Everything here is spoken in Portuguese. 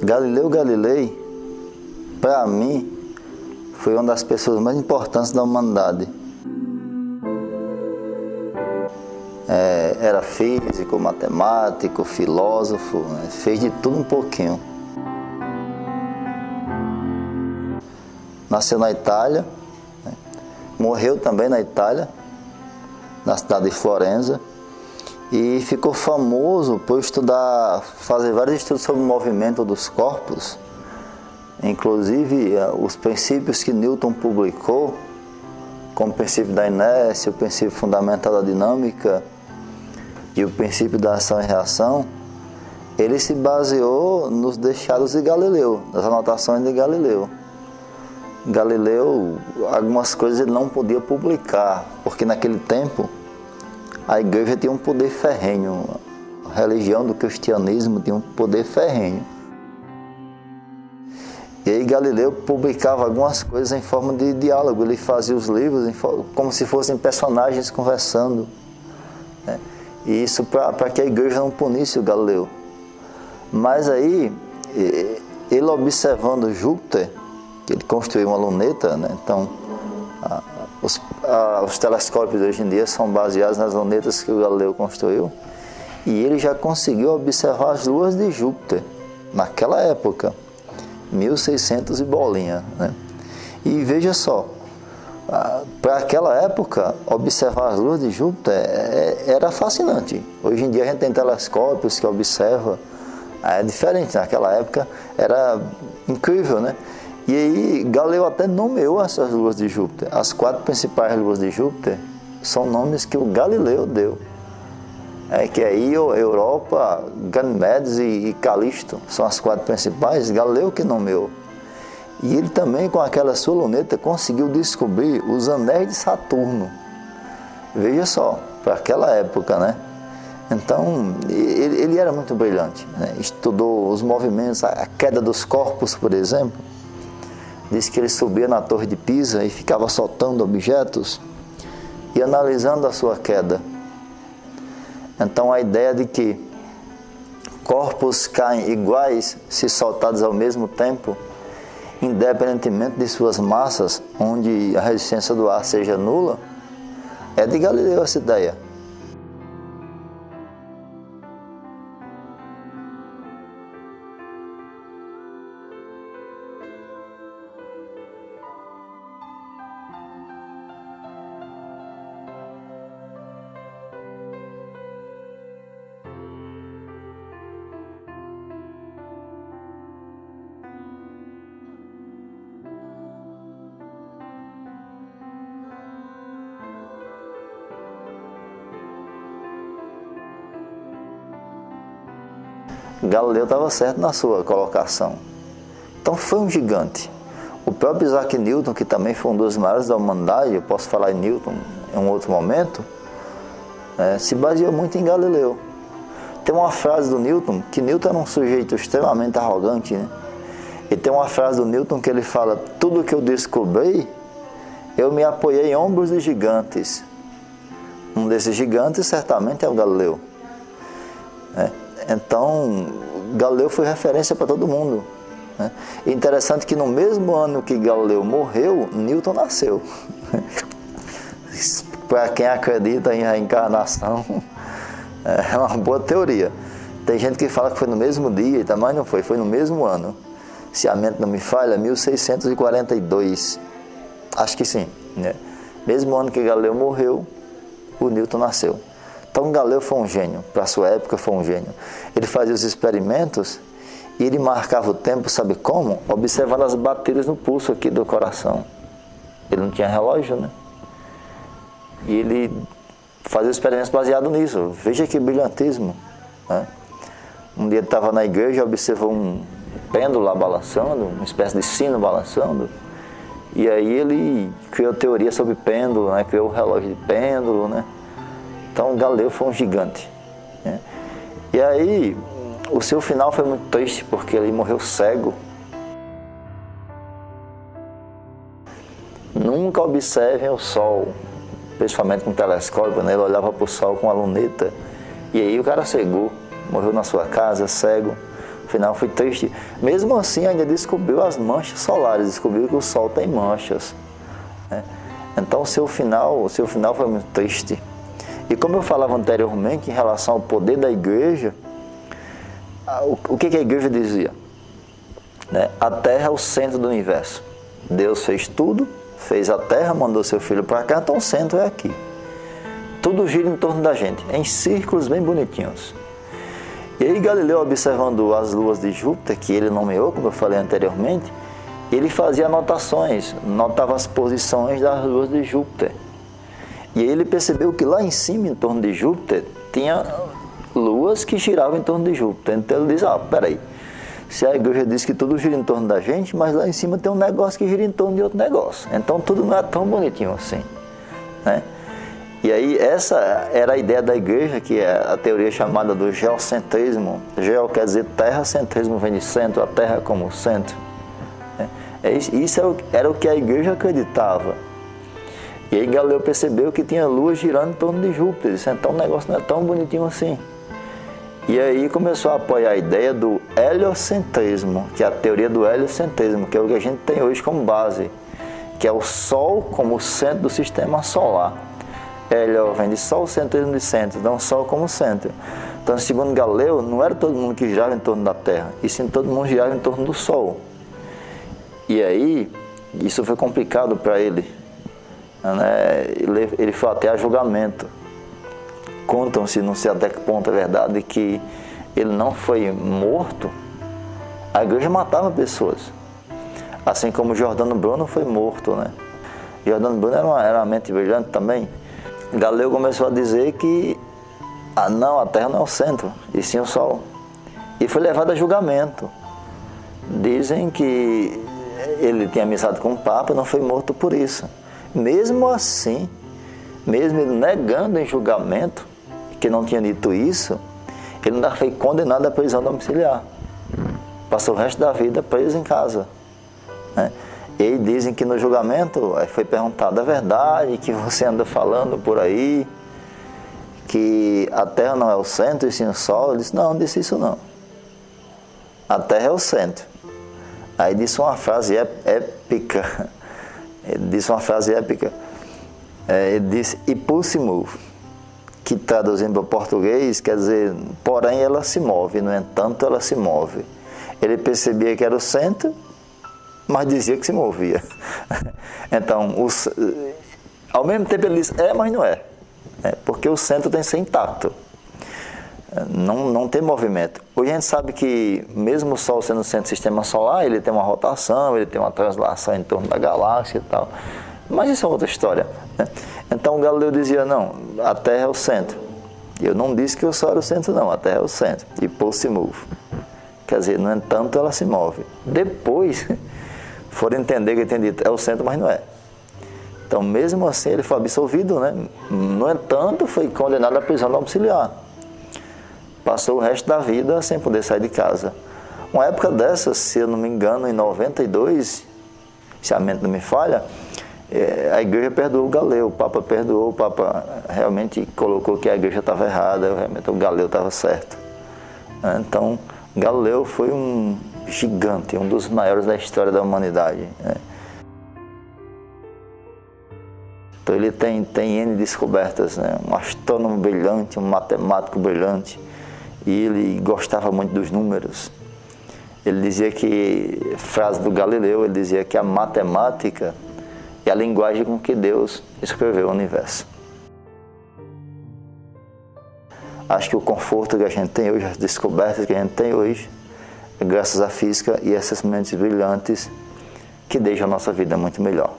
Galileu Galilei, para mim, foi uma das pessoas mais importantes da humanidade. Era físico, matemático, filósofo, né? Fez de tudo um pouquinho. Nasceu na Itália, né? Morreu também na Itália, na cidade de Florença, e ficou famoso por fazer vários estudos sobre o movimento dos corpos, inclusive os princípios que Newton publicou, como o princípio da inércia, o princípio fundamental da dinâmica e o princípio da ação e reação. Ele se baseou nos deixados de Galileu, nas anotações de Galileu. Galileu, algumas coisas ele não podia publicar, porque naquele tempo a igreja tinha um poder ferrenho, a religião do cristianismo tinha um poder ferrenho. E aí Galileu publicava algumas coisas em forma de diálogo, ele fazia os livros como se fossem personagens conversando, né? E isso para que a igreja não punisse o Galileu. Mas aí, ele observando Júpiter, que ele construiu uma luneta, né? Então os telescópios hoje em dia são baseados nas lunetas que o Galileu construiu, e ele já conseguiu observar as luas de Júpiter naquela época, 1600 e bolinha, né? E veja só, para aquela época observar as luas de Júpiter era fascinante. Hoje em dia a gente tem telescópios que observa, é diferente. Naquela época era incrível, né? E aí Galileu até nomeou essas luas de Júpiter. As 4 principais luas de Júpiter são nomes que o Galileu deu. Que é Io, Europa, Ganimedes e Calisto. São as 4 principais, Galileu que nomeou. E ele também, com aquela sua luneta, conseguiu descobrir os anéis de Saturno. Veja só, para aquela época, né? Então, ele era muito brilhante, né? Estudou os movimentos, a queda dos corpos, por exemplo. Diz que ele subia na Torre de Pisa e ficava soltando objetos e analisando a sua queda. Então, a ideia de que corpos caem iguais se soltados ao mesmo tempo, independentemente de suas massas, onde a resistência do ar seja nula, é de Galileu essa ideia. Galileu estava certo na sua colocação. Então foi um gigante. O próprio Isaac Newton, que também foi um dos maiores da humanidade, eu posso falar em Newton em um outro momento, se baseou muito em Galileu. Tem uma frase do Newton, que Newton era um sujeito extremamente arrogante, né? E tem uma frase do Newton que ele fala: tudo que eu descobri, eu me apoiei em ombros de gigantes. Um desses gigantes certamente é o Galileu. Então, Galileu foi referência para todo mundo, né? E interessante que no mesmo ano que Galileu morreu, Newton nasceu. Para quem acredita em reencarnação, é uma boa teoria. Tem gente que fala que foi no mesmo dia, mas não foi, foi no mesmo ano. Se a mente não me falha, 1642. Acho que sim, né? Mesmo ano que Galileu morreu, o Newton nasceu. Então Galileu foi um gênio, para a sua época foi um gênio. Ele fazia os experimentos e ele marcava o tempo, sabe como? Observando as batidas no pulso aqui do coração. Ele não tinha relógio, né? E ele fazia experimentos baseados nisso. Veja que brilhantismo, né? Um dia ele estava na igreja, observou um pêndulo lá balançando, uma espécie de sino balançando. E aí ele criou teoria sobre pêndulo, né? Criou o relógio de pêndulo, né? Então Galileu foi um gigante, né? E aí o seu final foi muito triste, porque ele morreu cego. Nunca observem o sol, principalmente com telescópio, né? Ele olhava para o sol com a luneta E aí o cara cegou, morreu na sua casa, cego. No final foi triste. Mesmo assim ainda descobriu as manchas solares, descobriu que o Sol tem manchas, né? Então o seu final foi muito triste. E como eu falava anteriormente em relação ao poder da igreja, o que a igreja dizia? Né? A Terra é o centro do universo. Deus fez tudo, fez a Terra, mandou seu Filho para cá, então o centro é aqui. Tudo gira em torno da gente, em círculos bem bonitinhos. E aí Galileu, observando as luas de Júpiter, que ele nomeou, como eu falei anteriormente, ele fazia anotações, notava as posições das luas de Júpiter. E aí ele percebeu que lá em cima, em torno de Júpiter, tinha luas que giravam em torno de Júpiter. Então ele diz, peraí, se a igreja diz que tudo gira em torno da gente, mas lá em cima tem um negócio que gira em torno de outro negócio. Então tudo não é tão bonitinho assim, né? E aí essa era a ideia da igreja, que é a teoria chamada do geocentrismo. Geo quer dizer terra, centrismo vem de centro, a terra como centro. Isso era o que a igreja acreditava. E aí Galileu percebeu que tinha lua girando em torno de Júpiter. Disse, então o negócio não é tão bonitinho assim. E aí começou a apoiar a ideia do heliocentrismo, que é a teoria do heliocentrismo, que é o que a gente tem hoje como base, que é o Sol como centro do sistema solar. Hélio vem de Sol, centrismo de centro, então Sol como centro. Então, segundo Galileu, não era todo mundo que girava em torno da Terra, e sim todo mundo girava em torno do Sol. E aí, isso foi complicado para ele, né? Ele foi até a julgamento. Contam-se, não sei até que ponto é verdade, que ele não foi morto. A igreja matava pessoas, assim como Giordano Bruno foi morto, né? Giordano Bruno era uma mente brilhante também. Galileu começou a dizer que não, a Terra não é o centro, e sim o Sol. E foi levado a julgamento. Dizem que ele tinha amizade com o Papa, não foi morto por isso. Mesmo assim, mesmo ele negando em julgamento que não tinha dito isso, ele ainda foi condenado à prisão domiciliar. Passou o resto da vida preso em casa, né? E aí dizem que no julgamento foi perguntado a verdade, que você anda falando por aí, que a Terra não é o centro e sim o Sol. Ele disse, não disse isso não. A Terra é o centro. Aí disse uma frase épica. Ele disse uma frase épica. Ele disse, "Impulse que traduzindo para o português quer dizer, porém ela se move, no entanto ela se move. Ele percebia que era o centro, mas dizia que se movia. Então, ao mesmo tempo ele disse, mas não é. Porque o centro tem que ser intacto. Não tem movimento. Hoje a gente sabe que, mesmo o Sol sendo o centro do sistema solar, ele tem uma rotação, ele tem uma translação em torno da galáxia e tal. Mas isso é outra história, né? Então o Galileu dizia, não, a Terra é o centro. Eu não disse que o Sol era o centro, não, a Terra é o centro. E Impulse move. Quer dizer, no entanto, ela se move. Depois, foram entender que ele tem dito, é o centro, mas não é. Então, mesmo assim, ele foi absolvido, né? No entanto, foi condenado à prisão domiciliar. Passou o resto da vida sem poder sair de casa. Uma época dessa, se eu não me engano, em 92, se a mente não me falha, a igreja perdoou o Galileu, o Papa perdoou, o Papa realmente colocou que a igreja estava errada, realmente o Galileu estava certo. Então, Galileu foi um gigante, um dos maiores da história da humanidade, né? Então ele tem N descobertas, né? Um astrônomo brilhante, um matemático brilhante, e ele gostava muito dos números. Ele dizia que, frase do Galileu, ele dizia que a matemática é a linguagem com que Deus escreveu o universo. Acho que o conforto que a gente tem hoje, as descobertas que a gente tem hoje, é graças à física e essas mentes brilhantes que deixam a nossa vida muito melhor.